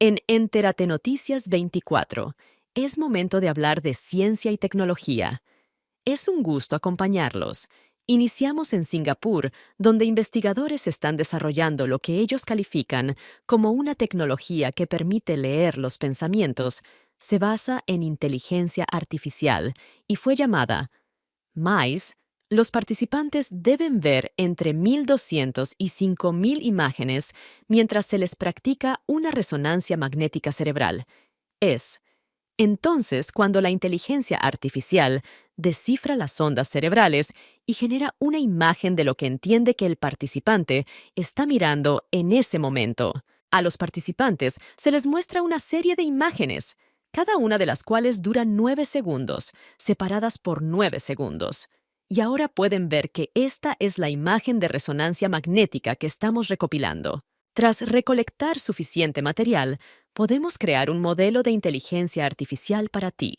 En Entérate Noticias 24, es momento de hablar de ciencia y tecnología. Es un gusto acompañarlos. Iniciamos en Singapur, donde investigadores están desarrollando lo que ellos califican como una tecnología que permite leer los pensamientos. Se basa en inteligencia artificial y fue llamada MICE. Los participantes deben ver entre 1.200 y 5.000 imágenes mientras se les practica una resonancia magnética cerebral. Entonces, cuando la inteligencia artificial descifra las ondas cerebrales y genera una imagen de lo que entiende que el participante está mirando en ese momento. A los participantes se les muestra una serie de imágenes, cada una de las cuales dura 9 segundos, separadas por 9 segundos. Y ahora pueden ver que esta es la imagen de resonancia magnética que estamos recopilando. Tras recolectar suficiente material, podemos crear un modelo de inteligencia artificial para ti.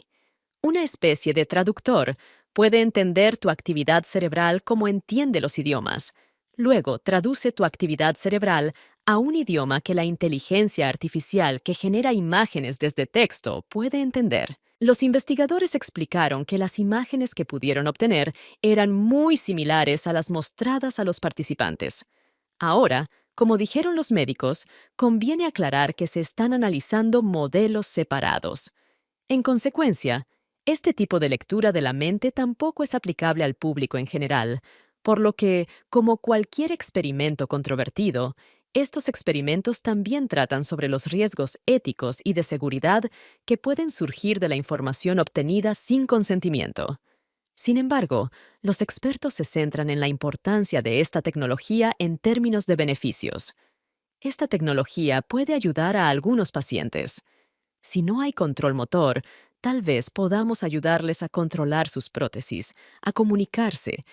Una especie de traductor puede entender tu actividad cerebral como entiende los idiomas. Luego, traduce tu actividad cerebral a un idioma que la inteligencia artificial que genera imágenes desde texto puede entender. Los investigadores explicaron que las imágenes que pudieron obtener eran muy similares a las mostradas a los participantes. Ahora, como dijeron los médicos, conviene aclarar que se están analizando modelos separados. En consecuencia, este tipo de lectura de la mente tampoco es aplicable al público en general, por lo que, como cualquier experimento controvertido, estos experimentos también tratan sobre los riesgos éticos y de seguridad que pueden surgir de la información obtenida sin consentimiento. Sin embargo, los expertos se centran en la importancia de esta tecnología en términos de beneficios. Esta tecnología puede ayudar a algunos pacientes. Si no hay control motor, tal vez podamos ayudarles a controlar sus prótesis, a comunicarse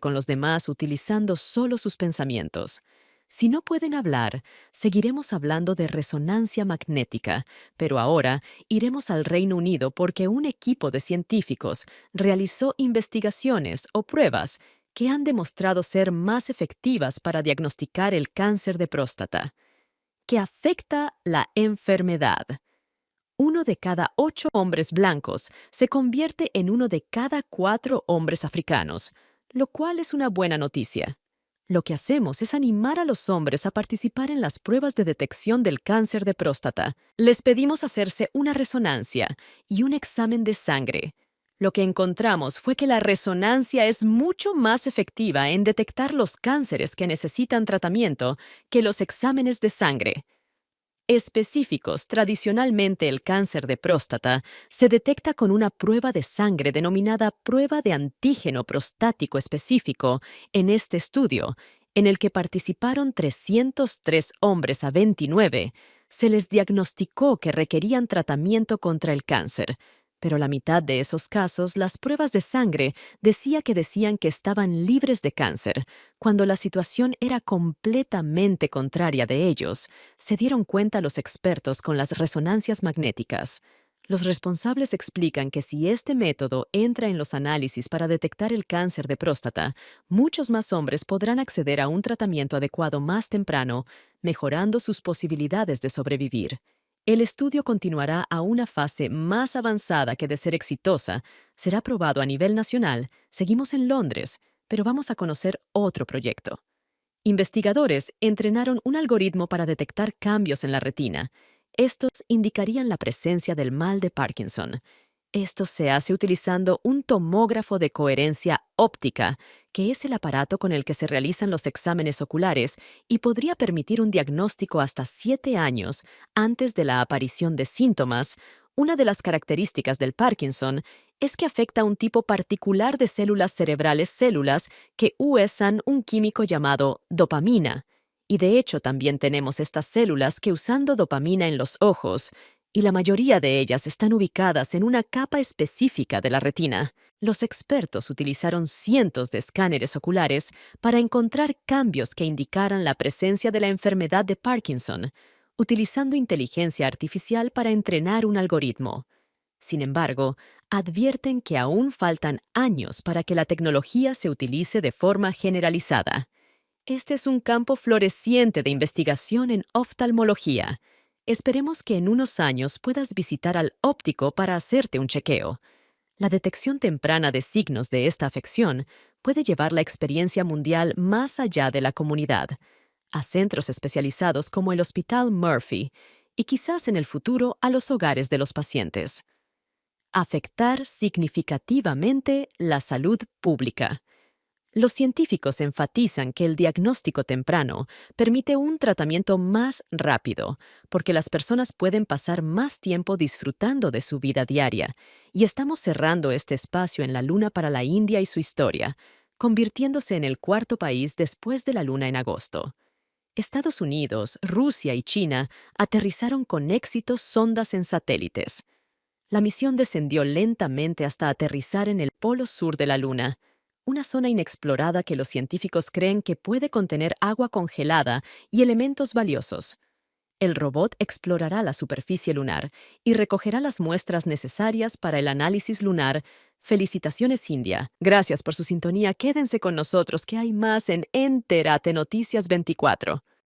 con los demás utilizando solo sus pensamientos. Si no pueden hablar, seguiremos hablando de resonancia magnética, pero ahora iremos al Reino Unido porque un equipo de científicos realizó investigaciones o pruebas que han demostrado ser más efectivas para diagnosticar el cáncer de próstata, que afecta la enfermedad. 1 de cada 8 hombres blancos se convierte en 1 de cada 4 hombres africanos, lo cual es una buena noticia. Lo que hacemos es animar a los hombres a participar en las pruebas de detección del cáncer de próstata. Les pedimos hacerse una resonancia y un examen de sangre. Lo que encontramos fue que la resonancia es mucho más efectiva en detectar los cánceres que necesitan tratamiento que los exámenes de sangre específicos. Tradicionalmente, el cáncer de próstata se detecta con una prueba de sangre denominada prueba de antígeno prostático específico. En este estudio, en el que participaron 303 hombres a 29, se les diagnosticó que requerían tratamiento contra el cáncer. Pero la mitad de esos casos, las pruebas de sangre decían que estaban libres de cáncer, cuando la situación era completamente contraria de ellos. Se dieron cuenta los expertos con las resonancias magnéticas. Los responsables explican que si este método entra en los análisis para detectar el cáncer de próstata, muchos más hombres podrán acceder a un tratamiento adecuado más temprano, mejorando sus posibilidades de sobrevivir. El estudio continuará a una fase más avanzada que de ser exitosa. Será probado a nivel nacional. Seguimos en Londres, pero vamos a conocer otro proyecto. Investigadores entrenaron un algoritmo para detectar cambios en la retina. Estos indicarían la presencia del mal de Parkinson. Esto se hace utilizando un tomógrafo de coherencia óptica, que es el aparato con el que se realizan los exámenes oculares y podría permitir un diagnóstico hasta 7 años antes de la aparición de síntomas. Una de las características del Parkinson es que afecta a un tipo particular de células cerebrales, células que usan un químico llamado dopamina. Y de hecho también tenemos estas células que usando dopamina en los ojos, y la mayoría de ellas están ubicadas en una capa específica de la retina. Los expertos utilizaron cientos de escáneres oculares para encontrar cambios que indicaran la presencia de la enfermedad de Parkinson, utilizando inteligencia artificial para entrenar un algoritmo. Sin embargo, advierten que aún faltan años para que la tecnología se utilice de forma generalizada. Este es un campo floreciente de investigación en oftalmología. Esperemos que en unos años puedas visitar al óptico para hacerte un chequeo. La detección temprana de signos de esta afección puede llevar la experiencia mundial más allá de la comunidad, a centros especializados como el Hospital Murphy y quizás en el futuro a los hogares de los pacientes. Afectar significativamente la salud pública. Los científicos enfatizan que el diagnóstico temprano permite un tratamiento más rápido, porque las personas pueden pasar más tiempo disfrutando de su vida diaria, y estamos cerrando este espacio en la Luna para la India y su historia, convirtiéndose en el cuarto país después de la Luna en agosto. Estados Unidos, Rusia y China aterrizaron con éxito sondas en satélites. La misión descendió lentamente hasta aterrizar en el polo sur de la Luna, una zona inexplorada que los científicos creen que puede contener agua congelada y elementos valiosos. El robot explorará la superficie lunar y recogerá las muestras necesarias para el análisis lunar. Felicitaciones, India. Gracias por su sintonía. Quédense con nosotros que hay más en Entérate Noticias 24.